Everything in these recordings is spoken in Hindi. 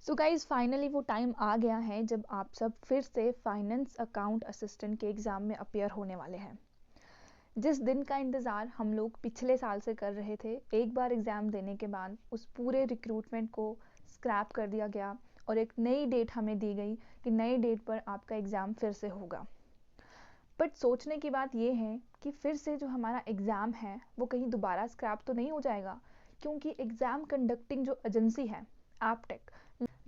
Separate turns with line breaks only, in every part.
सो गाइज फाइनली वो टाइम आ गया है जब आप सब फिर से फाइनेंस अकाउंट असिस्टेंट के एग्ज़ाम में अपियर होने वाले हैं। जिस दिन का इंतज़ार हम लोग पिछले साल से कर रहे थे, एक बार एग्ज़ाम देने के बाद उस पूरे रिक्रूटमेंट को स्क्रैप कर दिया गया और एक नई डेट हमें दी गई कि नई डेट पर आपका एग्ज़ाम फिर से होगा। बट सोचने की बात यह है कि फिर से जो हमारा एग्ज़ाम है वो कहीं दोबारा स्क्रैप तो नहीं हो जाएगा, क्योंकि एग्ज़ाम कंडक्टिंग जो एजेंसी है एप्टेक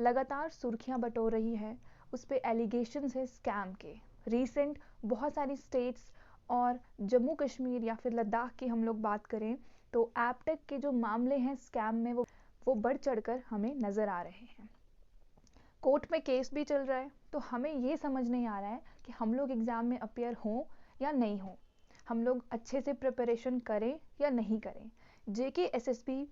लगातार सुर्खियां बटोर रही है। उस पर एलिगेशंस है स्कैम के। रीसेंट बहुत सारी स्टेट्स और जम्मू कश्मीर या फिर लद्दाख की हम लोग बात करें तो एप्टेक के जो मामले हैं स्कैम में वो बढ़ चढ़कर हमें नज़र आ रहे हैं। कोर्ट में केस भी चल रहा है, तो हमें ये समझ नहीं आ रहा है कि हम लोग एग्ज़ाम में अपियर हों या नहीं हों, हम लोग अच्छे से प्रिपरेशन करें या नहीं करें। जेके एसएसबी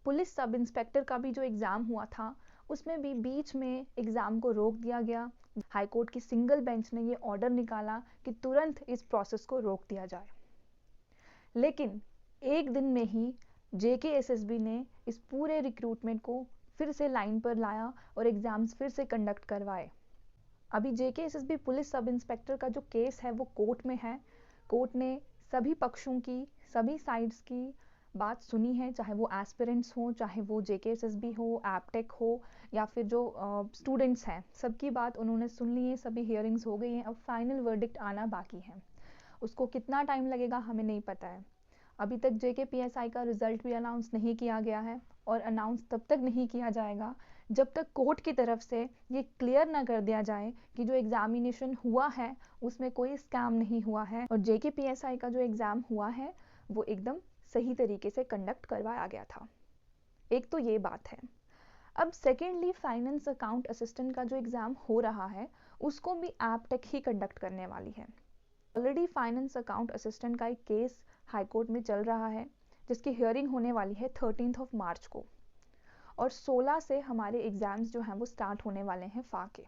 पुलिस सब इंस्पेक्टर का भी जो एग्ज़ाम हुआ था उसमें भी बीच में एग्ज़ाम को रोक दिया गया। हाई कोर्ट की सिंगल बेंच ने ये ऑर्डर निकाला कि तुरंत इस प्रोसेस को रोक दिया जाए, लेकिन एक दिन में ही जेकेएसएसबी ने इस पूरे रिक्रूटमेंट को फिर से लाइन पर लाया और एग्ज़ाम्स फिर से कंडक्ट करवाए। अभी जेकेएसएसबी पुलिस सब इंस्पेक्टर का जो केस है वो कोर्ट में है। कोर्ट ने सभी पक्षों की, सभी साइड्स की बात सुनी है, चाहे वो एस्पिरेंट्स हो, चाहे वो जेकेएसएसबी हो, एप्टेक हो या फिर जो स्टूडेंट्स हैं, सबकी बात उन्होंने सुन ली है। सभी हियरिंग्स हो गई हैं, अब फाइनल वर्डिक्ट आना बाकी है। उसको कितना टाइम लगेगा हमें नहीं पता है। अभी तक जेकेपीएसआई का रिजल्ट भी अनाउंस नहीं किया गया है और अनाउंस तब तक नहीं किया जाएगा जब तक कोर्ट की तरफ से ये क्लियर ना कर दिया जाए कि जो एग्जामिनेशन हुआ है उसमें कोई स्कैम नहीं हुआ है और जेकेपीएसआई का जो एग्ज़ाम हुआ है वो एकदम सही तरीके से कंडक्ट करवाया गया था। एक तो ये बात है। अब सेकेंडली फाइनेंस अकाउंट असिस्टेंट का जो एग्ज़ाम हो रहा है उसको भी एप्टेक ही कंडक्ट करने वाली है। ऑलरेडी फाइनेंस अकाउंट असिस्टेंट का एक केस हाई कोर्ट में चल रहा है जिसकी हियरिंग होने वाली है 13 मार्च को, और 16 से हमारे एग्ज़ाम्स जो हैं वो स्टार्ट होने वाले हैं फा के।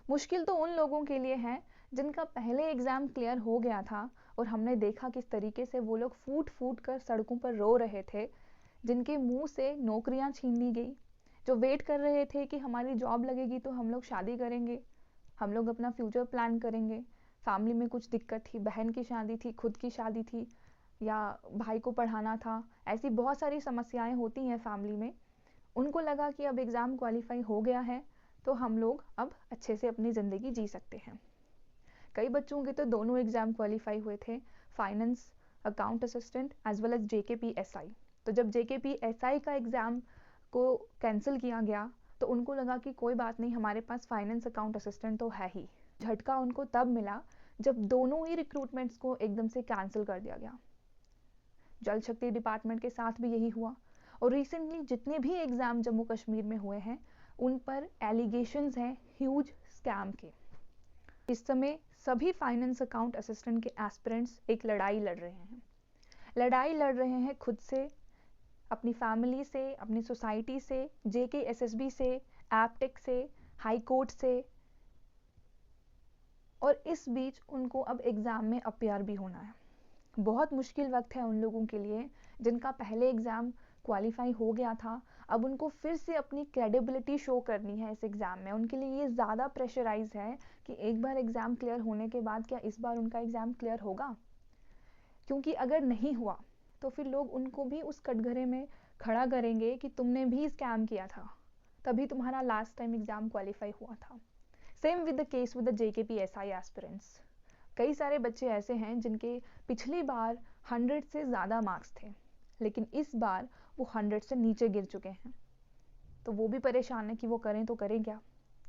मुश्किल तो उन लोगों के लिए है जिनका पहले एग्ज़ाम क्लियर हो गया था और हमने देखा किस तरीके से वो लोग फूट फूट कर सड़कों पर रो रहे थे, जिनके मुंह से नौकरियां छीन ली गई, जो वेट कर रहे थे कि हमारी जॉब लगेगी तो हम लोग शादी करेंगे, हम लोग अपना फ्यूचर प्लान करेंगे। फैमिली में कुछ दिक्कत थी, बहन की शादी थी, खुद की शादी थी या भाई को पढ़ाना था, ऐसी बहुत सारी समस्याएं होती हैं फैमिली में। उनको लगा कि अब एग्ज़ाम क्वालिफाई हो गया है तो हम लोग अब अच्छे से अपनी ज़िंदगी जी सकते हैं। कई बच्चों के तो दोनों एग्ज़ाम क्वालिफाई हुए थे, finance account assistant as well as JKPSI. तो जब जेकेपीएसआई का एग्ज़ाम को कैंसिल किया गया तो उनको लगा कि कोई बात नहीं, हमारे पास फाइनेंस अकाउंट असिस्टेंट तो है ही। झटका उनको तब मिला जब दोनों ही रिक्रूटमेंट्स को एकदम से कैंसिल कर दिया गया। जल शक्ति डिपार्टमेंट के साथ भी यही हुआ और रिसेंटली जितने भी एग्ज़ाम जम्मू कश्मीर में हुए हैं उन पर एलिगेशंस हैं ह्यूज स्कैम के। इस समय सभी फाइनेंस अकाउंट असिस्टेंट के एस्पिरेंट्स एक लड़ाई लड़ रहे हैं खुद से, अपनी फैमिली से, अपनी सोसाइटी से, जेकेएसएसबी से, एप्टेक से, हाई कोर्ट से, और इस बीच उनको अब एग्ज़ाम में अपियर भी होना है। बहुत मुश्किल वक्त है उन लोगों के लिए जिनका पहले एग्ज़ाम क्वालिफाई हो गया था। अब उनको फिर से अपनी क्रेडिबिलिटी शो करनी है इस एग्ज़ाम में। उनके लिए ये ज़्यादा प्रेशराइज है कि एक बार एग्ज़ाम क्लियर होने के बाद क्या इस बार उनका एग्ज़ाम क्लियर होगा, क्योंकि अगर नहीं हुआ तो फिर लोग उनको भी उस कटघरे में खड़ा करेंगे कि तुमने भी स्कैम किया था, तभी तुम्हारा लास्ट टाइम एग्ज़ाम क्वालिफाई हुआ था। Same with the case with the JKPSI aspirants. कई सारे बच्चे ऐसे हैं जिनके पिछली बार 100 से ज़्यादा मार्क्स थे, लेकिन इस बार वो 100 से नीचे गिर चुके हैं। तो वो भी परेशान है कि वो करें तो करें क्या।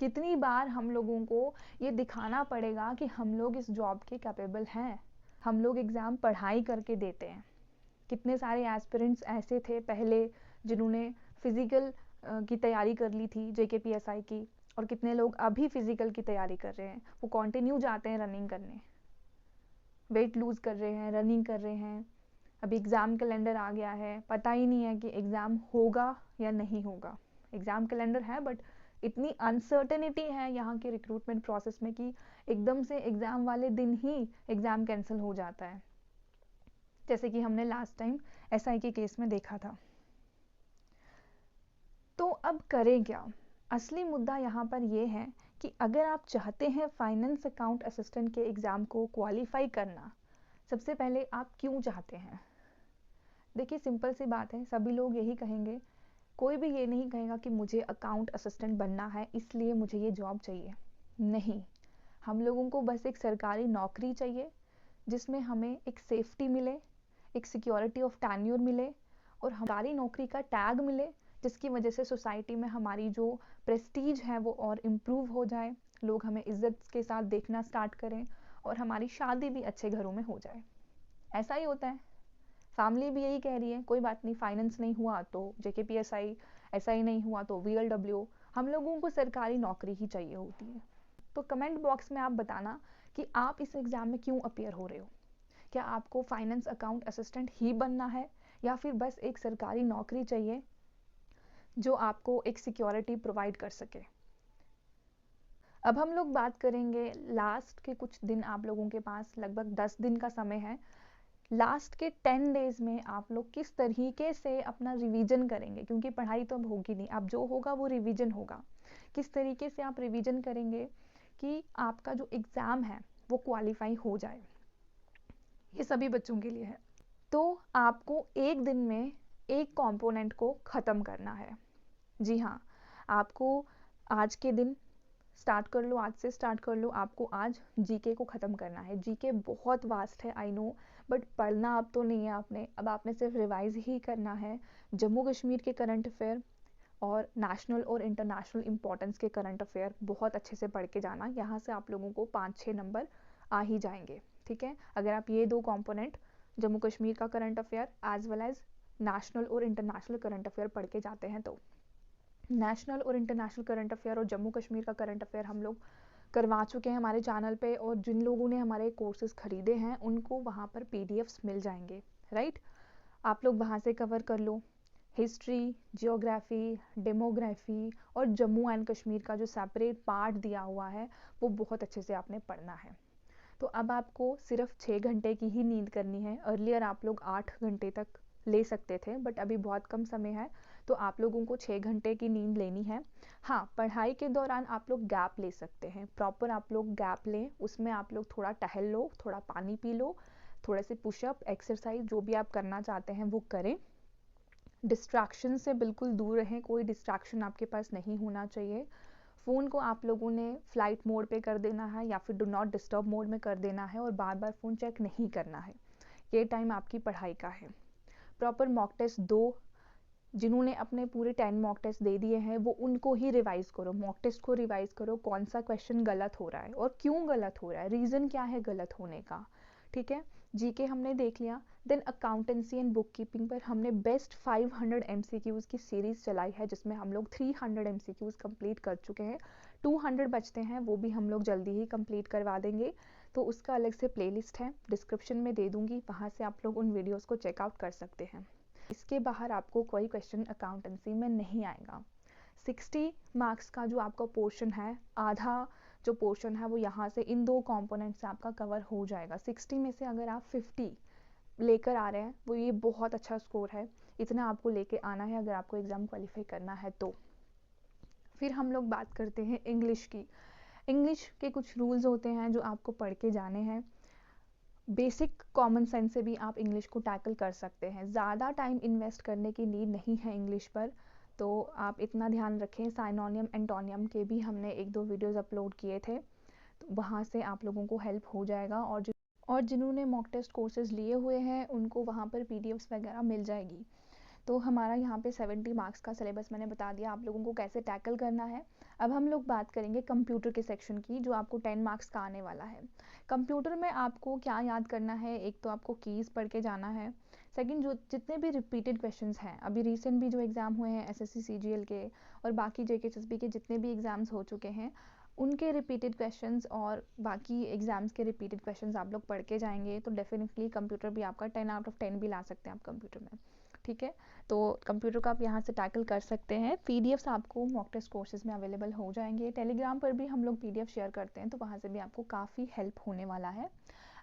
कितनी बार हम लोगों को ये दिखाना पड़ेगा कि हम लोग इस जॉब के कैपेबल हैं, हम लोग एग्ज़ाम पढ़ाई करके देते हैं। कितने सारे एस्पिरेंट्स ऐसे थे पहले जिन्होंने फिज़िकल की तैयारी कर ली थी जेकेपीएसआई की, और कितने लोग अभी फिज़िकल की तैयारी कर रहे हैं, वो कंटिन्यू जाते हैं रनिंग करने, वेट लूज़ कर रहे हैं, रनिंग कर रहे हैं। अभी एग्ज़ाम कैलेंडर आ गया है, पता ही नहीं है कि एग्ज़ाम होगा या नहीं होगा। एग्ज़ाम कैलेंडर है बट इतनी अनसर्टेनिटी है यहाँ के रिक्रूटमेंट प्रोसेस में कि एकदम से एग्ज़ाम वाले दिन ही एग्ज़ाम कैंसिल हो जाता है, जैसे कि हमने लास्ट टाइम एसआई के केस में देखा था। तो अब करें क्या? असली मुद्दा यहाँ पर ये है कि अगर आप चाहते हैं फाइनेंस अकाउंट असिस्टेंट के एग्ज़ाम को क्वालिफाई करना, सबसे पहले आप क्यों चाहते हैं? देखिए, सिंपल सी बात है, सभी लोग यही कहेंगे, कोई भी ये नहीं कहेगा कि मुझे अकाउंट असिस्टेंट बनना है इसलिए मुझे ये जॉब चाहिए। नहीं, हम लोगों को बस एक सरकारी नौकरी चाहिए जिसमें हमें एक सेफ्टी मिले, एक सिक्योरिटी ऑफ टेन्योर मिले और सरकारी नौकरी का टैग मिले, जिसकी वजह से सोसाइटी में हमारी जो प्रेस्टीज है वो और इम्प्रूव हो जाए, लोग हमें इज्जत के साथ देखना स्टार्ट करें और हमारी शादी भी अच्छे घरों में हो जाए। ऐसा ही होता है, फैमिली भी यही कह रही है, कोई बात नहीं, फाइनेंस नहीं हुआ तो JKPSI, ऐसा ही नहीं हुआ तो VLW, हम लोगों को सरकारी नौकरी ही चाहिए होती है। तो कमेंट बॉक्स में आप बताना कि आप इस एग्ज़ाम में क्यों अपियर हो रहे हो। क्या आपको फाइनेंस अकाउंट असिस्टेंट ही बनना है या फिर बस एक सरकारी नौकरी चाहिए जो आपको एक सिक्योरिटी प्रोवाइड कर सके। अब हम लोग बात करेंगे लास्ट के कुछ दिन, आप लोगों के पास लगभग 10 दिन का समय है। लास्ट के 10 डेज में आप लोग किस तरीके से अपना रिवीजन करेंगे, क्योंकि पढ़ाई तो अब होगी नहीं, अब जो होगा वो रिवीजन होगा। किस तरीके से आप रिवीजन करेंगे कि आपका जो एग्ज़ाम है वो क्वालिफाई हो जाए, ये सभी बच्चों के लिए है। तो आपको एक दिन में एक कंपोनेंट को ख़त्म करना है। जी हाँ, आपको आज के दिन स्टार्ट कर लो, आज से स्टार्ट कर लो, आपको आज जीके को ख़त्म करना है। जीके बहुत वास्ट है, आई नो, बट पढ़ना अब तो नहीं है आपने, अब आपने सिर्फ रिवाइज ही करना है। जम्मू कश्मीर के करंट अफेयर और नेशनल और इंटरनेशनल इंपॉर्टेंस के करंट अफेयर बहुत अच्छे से पढ़ के जाना, यहाँ से आप लोगों को 5-6 नंबर आ ही जाएंगे। ठीक है, अगर आप ये दो कंपोनेंट, जम्मू कश्मीर का current affair as well as national और इंटरनेशनल करंट अफेयर पढ़ के जाते हैं, तो नेशनल और इंटरनेशनल करंट अफेयर और जम्मू कश्मीर का करंट अफेयर हम लोग करवा चुके हैं हमारे चैनल पे, और जिन लोगों ने हमारे कोर्सेज खरीदे हैं उनको वहाँ पर PDFs मिल जाएंगे, राइट? आप लोग वहाँ से कवर कर लो। हिस्ट्री, जियोग्राफी, डेमोग्राफी और जम्मू एंड कश्मीर का जो सेपरेट पार्ट दिया हुआ है वो बहुत अच्छे से आपने पढ़ना है। तो अब आपको सिर्फ 6 घंटे की ही नींद करनी है। अर्लियर आप लोग 8 घंटे तक ले सकते थे, बट अभी बहुत कम समय है, तो आप लोगों को 6 घंटे की नींद लेनी है। हाँ, पढ़ाई के दौरान आप लोग गैप ले सकते हैं, प्रॉपर आप लोग गैप लें, उसमें आप लोग थोड़ा टहल लो, थोड़ा पानी पी लो, थोड़े से पुशअप, एक्सरसाइज, जो भी आप करना चाहते हैं वो करें। डिस्ट्रैक्शन से बिल्कुल दूर रहें, कोई डिस्ट्रैक्शन आपके पास नहीं होना चाहिए। फ़ोन को आप लोगों ने फ्लाइट मोड पे कर देना है या फिर डू नॉट डिस्टर्ब मोड में कर देना है और बार बार फ़ोन चेक नहीं करना है। ये टाइम आपकी पढ़ाई का है। प्रॉपर मॉक टेस्ट दो, जिन्होंने अपने पूरे 10 मॉक टेस्ट दे दिए हैं वो उनको ही रिवाइज करो, मॉक टेस्ट को रिवाइज करो, कौन सा क्वेश्चन गलत हो रहा है और क्यों गलत हो रहा है, रीज़न क्या है गलत होने का। ठीक है, जीके हमने देख लिया। Then accountancy and book keeping पर हमने बेस्ट 500 MCQs की सीरीज़ चलाई है, जिसमें हम लोग 300 MCQs कंप्लीट कर चुके हैं। 200 बचते हैं, वो भी हम लोग जल्दी ही कंप्लीट करवा देंगे, तो उसका अलग से प्लेलिस्ट है, डिस्क्रिप्शन में दे दूँगी, वहाँ से आप लोग उन वीडियोज़ को चेकआउट कर सकते हैं। इसके बाहर आपको कोई क्वेश्चन अकाउंटेंसी में नहीं आएगा। 60 मार्क्स का जो आपका पोर्शन है, आधा जो पोर्शन है वो यहाँ से इन दो कंपोनेंट से आपका कवर हो जाएगा। 60 में से अगर आप 50 लेकर आ रहे हैं वो ये बहुत अच्छा स्कोर है, इतना आपको लेके आना है अगर आपको एग्ज़ाम क्वालिफाई करना है तो। फिर हम लोग बात करते हैं इंग्लिश की। इंग्लिश के कुछ रूल्स होते हैं जो आपको पढ़ के जाने हैं। बेसिक कॉमन सेंस से भी आप इंग्लिश को टैकल कर सकते हैं, ज़्यादा टाइम इन्वेस्ट करने की नीड नहीं है इंग्लिश पर, तो आप इतना ध्यान रखें। साइनोनियम एंटोनियम के भी हमने 1-2 वीडियोज़ अपलोड किए थे, तो वहाँ से आप लोगों को हेल्प हो जाएगा, और जिन्होंने मॉक टेस्ट कोर्सेज लिए हुए हैं उनको वहाँ पर PDFs वगैरह मिल जाएगी। तो हमारा यहाँ पे 70 मार्क्स का सिलेबस मैंने बता दिया आप लोगों को कैसे टैकल करना है। अब हम लोग बात करेंगे कंप्यूटर के सेक्शन की, जो आपको 10 मार्क्स का आने वाला है। कंप्यूटर में आपको क्या याद करना है, एक तो आपको कीज़ पढ़ के जाना है, सेकंड जो जितने भी रिपीटेड क्वेश्चंस हैं, अभी रिसेंट भी जो एग्ज़ाम हुए हैं SSC CGL के और बाकी JKSSB के जितने भी एग्ज़ाम्स हो चुके हैं उनके रिपीटेड क्वेश्चंस और बाकी एग्ज़ाम्स के रिपीटेड क्वेश्चंस आप लोग पढ़ के जाएंगे तो डेफिनेटली कंप्यूटर भी आपका 10 आउट ऑफ 10 भी ला सकते हैं आप कंप्यूटर में। ठीक है, तो कंप्यूटर को आप यहाँ से टैकल कर सकते हैं। PDFs आपको मॉक टेस्ट कोर्सेज में अवेलेबल हो जाएंगे। टेलीग्राम पर भी हम लोग PDF शेयर करते हैं, तो वहाँ से भी आपको काफ़ी हेल्प होने वाला है।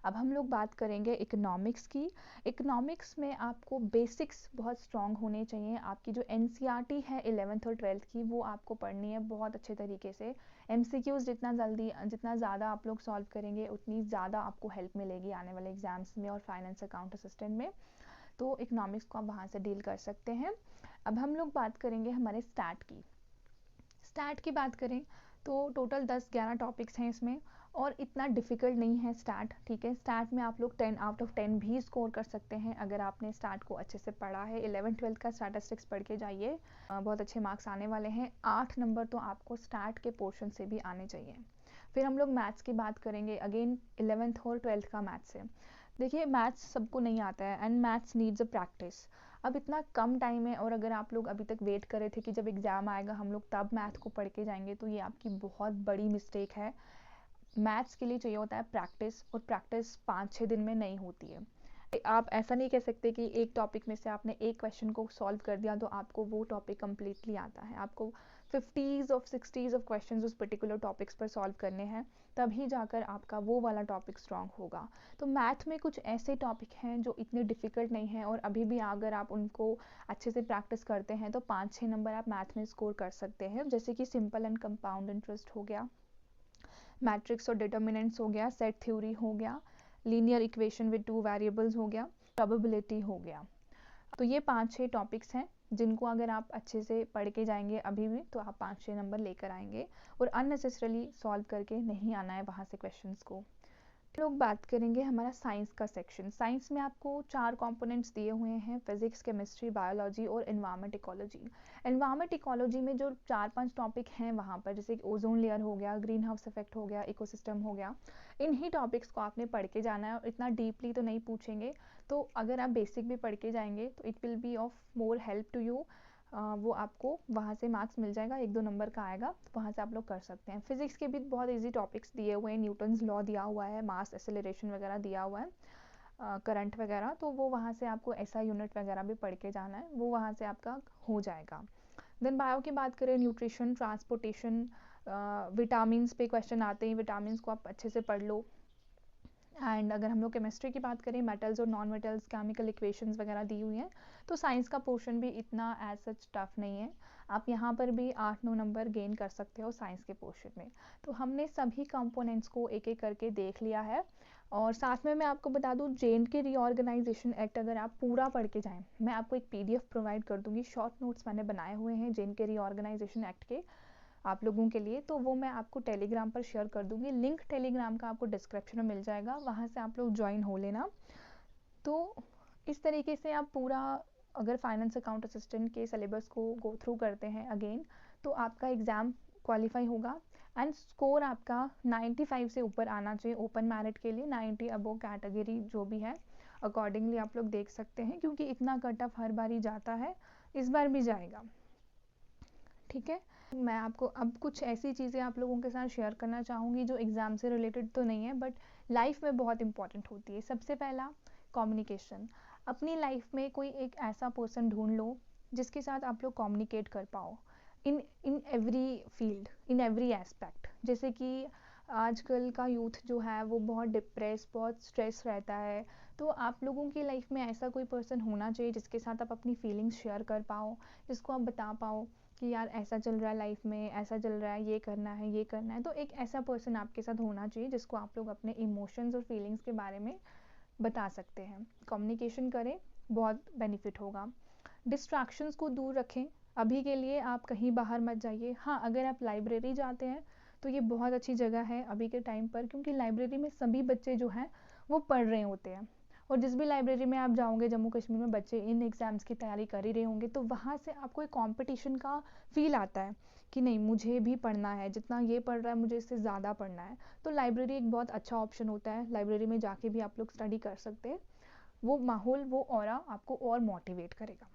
अब हम लोग बात करेंगे इकोनॉमिक्स की। इकोनॉमिक्स में आपको बेसिक्स बहुत स्ट्रॉन्ग होने चाहिए। आपकी जो एनसीईआरटी है 11th और 12th की, वो आपको पढ़नी है बहुत अच्छे तरीके से। एमसीक्यूज जितना ज़्यादा आप लोग सॉल्व करेंगे उतनी ज़्यादा आपको हेल्प मिलेगी आने वाले एग्जाम्स में और फाइनेंस अकाउंट असिस्टेंट में। तो इकोनॉमिक्स को आप वहाँ से डील कर सकते हैं। अब हम लोग बात करेंगे हमारे स्टैट की। स्टैट की बात करें तो टोटल 10-11 टॉपिक्स हैं इसमें, और इतना डिफ़िकल्ट नहीं है स्टैट, ठीक है। स्टैट में आप लोग 10 आउट ऑफ 10 भी स्कोर कर सकते हैं अगर आपने स्टैट को अच्छे से पढ़ा है। 11th-12th का स्टैटिस्टिक्स पढ़ के जाइए, बहुत अच्छे मार्क्स आने वाले हैं। 8 नंबर तो आपको स्टैट के पोर्शन से भी आने चाहिए। फिर हम लोग मैथ्स की बात करेंगे, अगेन 11th और 12th का मैथ्स है। देखिए मैथ्स सबको नहीं आता है and maths needs a practice. अब इतना कम टाइम है और अगर आप लोग अभी तक वेट कर रहे थे कि जब एग्ज़ाम आएगा हम लोग तब मैथ को पढ़ के जाएंगे, तो ये आपकी बहुत बड़ी मिस्टेक है। मैथ्स के लिए चाहिए होता है प्रैक्टिस, और प्रैक्टिस 5-6 दिन में नहीं होती है। आप ऐसा नहीं कह सकते कि एक टॉपिक में से आपने एक क्वेश्चन को सॉल्व कर दिया तो आपको वो टॉपिक कम्प्लीटली आता है। आपको 50s और 60s ऑफ क्वेश्चंस उस पर्टिकुलर टॉपिक्स पर सॉल्व करने हैं, तभी जाकर आपका वो वाला टॉपिक स्ट्रांग होगा। तो मैथ में कुछ ऐसे टॉपिक हैं जो इतने डिफ़िकल्ट नहीं हैं, और अभी भी अगर आप उनको अच्छे से प्रैक्टिस करते हैं तो 5-6 नंबर आप मैथ में स्कोर कर सकते हैं। जैसे कि सिंपल एंड कंपाउंड इंटरेस्ट हो गया, मैट्रिक्स और डिटर्मिनेंट्स हो गया, सेट थ्योरी हो गया, लीनियर इक्वेशन विद 2 वेरिएबल्स हो गया, प्रोबेबिलिटी हो गया। तो ये 5-6 टॉपिक्स हैं जिनको अगर आप अच्छे से पढ़ के जाएंगे अभी भी, तो आप 5-6 नंबर लेकर आएंगे, और अननेसेसरली सॉल्व करके नहीं आना है वहाँ से क्वेश्चंस को। लोग बात करेंगे हमारा साइंस का सेक्शन। साइंस में आपको 4 कंपोनेंट्स दिए हुए हैं, फिजिक्स, केमिस्ट्री, बायोलॉजी और एनवायरनमेंट इकोलॉजी। एनवायरनमेंट इकोलॉजी में जो 4-5 टॉपिक हैं वहाँ पर, जैसे ओजोन लेयर हो गया, ग्रीन हाउस इफेक्ट हो गया, इकोसिस्टम हो गया, इन्हीं टॉपिक्स को आपने पढ़ के जाना है, और इतना डीपली तो नहीं पूछेंगे। तो अगर आप बेसिक भी पढ़ के जाएंगे तो it will be of more help to you. वो आपको वहाँ से मार्क्स मिल जाएगा, 1-2 नंबर का आएगा, तो वहाँ से आप लोग कर सकते हैं। फिजिक्स के भी बहुत इजी टॉपिक्स दिए हुए हैं, न्यूटन्स लॉ दिया हुआ है, मास एक्सेलरेशन वगैरह दिया हुआ है, करंट वगैरह, तो वो वहाँ से आपको ऐसा यूनिट वगैरह भी पढ़ के जाना है, वो वहाँ से आपका हो जाएगा। देन बायो की बात करें, न्यूट्रिशन, ट्रांसपोर्टेशन, विटामिन्स पे क्वेश्चन आते हैं, विटामिन्स को आप अच्छे से पढ़ लो। एंड अगर हम लोग केमिस्ट्री की बात करें, मेटल्स और नॉन मेटल्स, केमिकल इक्वेशंस वगैरह दी हुई हैं। तो साइंस का पोर्शन भी इतना एज सच टफ नहीं है, आप यहाँ पर भी 8-9 नंबर गेन कर सकते हो साइंस के पोर्शन में। तो हमने सभी कंपोनेंट्स को एक एक करके देख लिया है, और साथ में मैं आपको बता दूँ, J&K रीऑर्गेनाइजेशन एक्ट अगर आप पूरा पढ़ के जाएँ, मैं आपको एक PDF प्रोवाइड कर दूँगी, शॉर्ट नोट्स मैंने बनाए हुए हैं J&K रीऑर्गेनाइजेशन एक्ट के आप लोगों के लिए, तो वो मैं आपको टेलीग्राम पर शेयर कर दूंगी। लिंक टेलीग्राम का आपको डिस्क्रिप्शन में मिल जाएगा, वहाँ से आप लोग ज्वाइन हो लेना। तो इस तरीके से आप पूरा, अगर फाइनेंस अकाउंट असिस्टेंट के सिलेबस को गो थ्रू करते हैं अगेन, तो आपका एग्ज़ाम क्वालिफाई होगा, एंड स्कोर आपका 95 से ऊपर आना चाहिए। ओपन मेरिट के लिए 90 अबव कैटेगरी जो भी है, अकॉर्डिंगली आप लोग देख सकते हैं, क्योंकि इतना कट ऑफ हर बार ही जाता है, इस बार भी जाएगा, ठीक है। मैं आपको अब कुछ ऐसी चीज़ें आप लोगों के साथ शेयर करना चाहूँगी जो एग्ज़ाम से रिलेटेड तो नहीं है, बट लाइफ में बहुत इंपॉर्टेंट होती है। सबसे पहला, कम्युनिकेशन। अपनी लाइफ में कोई एक ऐसा पर्सन ढूंढ लो जिसके साथ आप लोग कम्युनिकेट कर पाओ, in in every field, in every aspect. जैसे कि आजकल का यूथ जो है वो बहुत डिप्रेस, बहुत स्ट्रेस रहता है, तो आप लोगों की लाइफ में ऐसा कोई पर्सन होना चाहिए जिसके साथ आप अपनी फीलिंग्स शेयर कर पाओ, जिसको आप बता पाओ कि यार ऐसा चल रहा है लाइफ में, ऐसा चल रहा है, ये करना है, ये करना है। तो एक ऐसा पर्सन आपके साथ होना चाहिए जिसको आप लोग अपने इमोशंस और फीलिंग्स के बारे में बता सकते हैं। कम्युनिकेशन करें, बहुत बेनिफिट होगा। डिस्ट्रैक्शंस को दूर रखें, अभी के लिए आप कहीं बाहर मत जाइए। हाँ, अगर आप लाइब्रेरी जाते हैं तो ये बहुत अच्छी जगह है अभी के टाइम पर, क्योंकि लाइब्रेरी में सभी बच्चे जो हैं वो पढ़ रहे होते हैं, और जिस भी लाइब्रेरी में आप जाओगे जम्मू कश्मीर में, बच्चे इन एग्ज़ाम्स की तैयारी कर ही रहे होंगे, तो वहाँ से आपको एक कंपटीशन का फील आता है कि नहीं मुझे भी पढ़ना है, जितना ये पढ़ रहा है मुझे इससे ज़्यादा पढ़ना है। तो लाइब्रेरी एक बहुत अच्छा ऑप्शन होता है, लाइब्रेरी में जाके भी आप लोग स्टडी कर सकते हैं। वो माहौल, वो ऑरा आपको और मोटिवेट करेगा।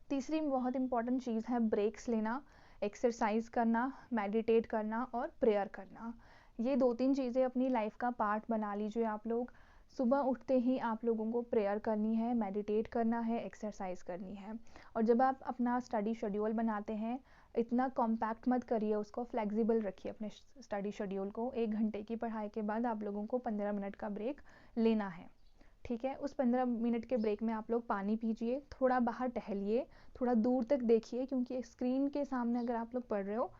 तीसरी बहुत इंपॉर्टेंट चीज़ है ब्रेक्स लेना, एक्सरसाइज करना, मेडिटेट करना और प्रेयर करना। ये 2-3 चीज़ें अपनी लाइफ का पार्ट बना लीजिए आप लोग। सुबह उठते ही आप लोगों को प्रेयर करनी है, मेडिटेट करना है, एक्सरसाइज करनी है। और जब आप अपना स्टडी शेड्यूल बनाते हैं, इतना कॉम्पैक्ट मत करिए उसको, फ्लेक्सिबल रखिए अपने स्टडी शेड्यूल को। 1 घंटे की पढ़ाई के बाद आप लोगों को 15 मिनट का ब्रेक लेना है, ठीक है। उस 15 मिनट के ब्रेक में आप लोग पानी पीजिए, थोड़ा बाहर टहलिए, थोड़ा दूर तक देखिए, क्योंकि स्क्रीन के सामने अगर आप लोग पढ़ रहे हो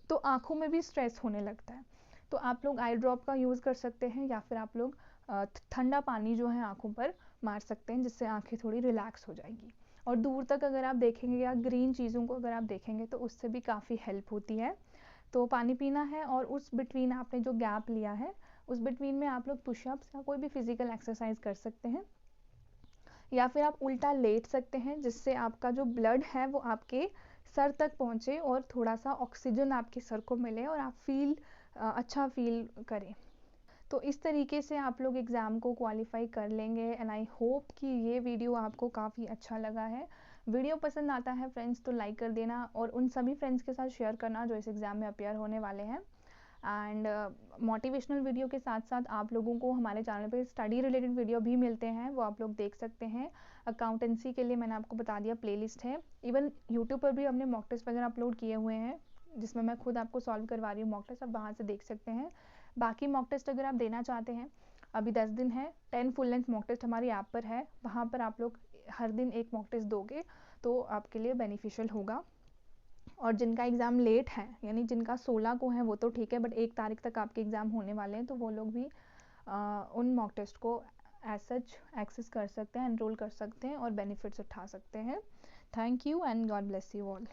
तो आँखों में भी स्ट्रेस होने लगता है। तो आप लोग आई ड्रॉप का यूज़ कर सकते हैं, या फिर आप लोग ठंडा पानी जो है आँखों पर मार सकते हैं, जिससे आँखें थोड़ी रिलैक्स हो जाएंगी। और दूर तक अगर आप देखेंगे या ग्रीन चीज़ों को अगर आप देखेंगे तो उससे भी काफ़ी हेल्प होती है। तो पानी पीना है, और उस बिटवीन आपने जो गैप लिया है उस बिटवीन में आप लोग पुशअप्स या कोई भी फिजिकल एक्सरसाइज कर सकते हैं, या फिर आप उल्टा लेट सकते हैं, जिससे आपका जो ब्लड है वो आपके सर तक पहुँचे और थोड़ा सा ऑक्सीजन आपके सर को मिले और आप अच्छा फील करें। तो इस तरीके से आप लोग एग्ज़ाम को क्वालिफाई कर लेंगे। एंड आई होप कि ये वीडियो आपको काफ़ी अच्छा लगा है। वीडियो पसंद आता है फ्रेंड्स तो लाइक कर देना, और उन सभी फ्रेंड्स के साथ शेयर करना जो इस एग्ज़ाम में अपियर होने वाले हैं। एंड मोटिवेशनल वीडियो के साथ साथ आप लोगों को हमारे चैनल पे स्टडी रिलेटेड वीडियो भी मिलते हैं, वो आप लोग देख सकते हैं। अकाउंटेंसी के लिए मैंने आपको बता दिया प्लेलिस्ट है। इवन यूट्यूब पर भी हमने मॉक टेस्ट वगैरह अपलोड किए हुए हैं, जिसमें मैं खुद आपको सॉल्व करवा रही हूँ मॉक टेस्ट, आप वहाँ से देख सकते हैं। बाकी मॉक टेस्ट अगर आप देना चाहते हैं, अभी 10 दिन है, 10 फुल लेंथ मॉक टेस्ट हमारी ऐप पर है, वहाँ पर आप लोग हर दिन एक मॉक टेस्ट दोगे तो आपके लिए बेनिफिशियल होगा। और जिनका एग्ज़ाम लेट है, यानी जिनका 16 को है वो तो ठीक है, बट 1 तारीख तक आपके एग्ज़ाम होने वाले हैं, तो वो लोग भी उन मॉक टेस्ट को एज सच एक्सेस कर सकते हैं, एनरोल कर सकते हैं और बेनिफिट्स उठा सकते हैं। Thank you and God bless you all.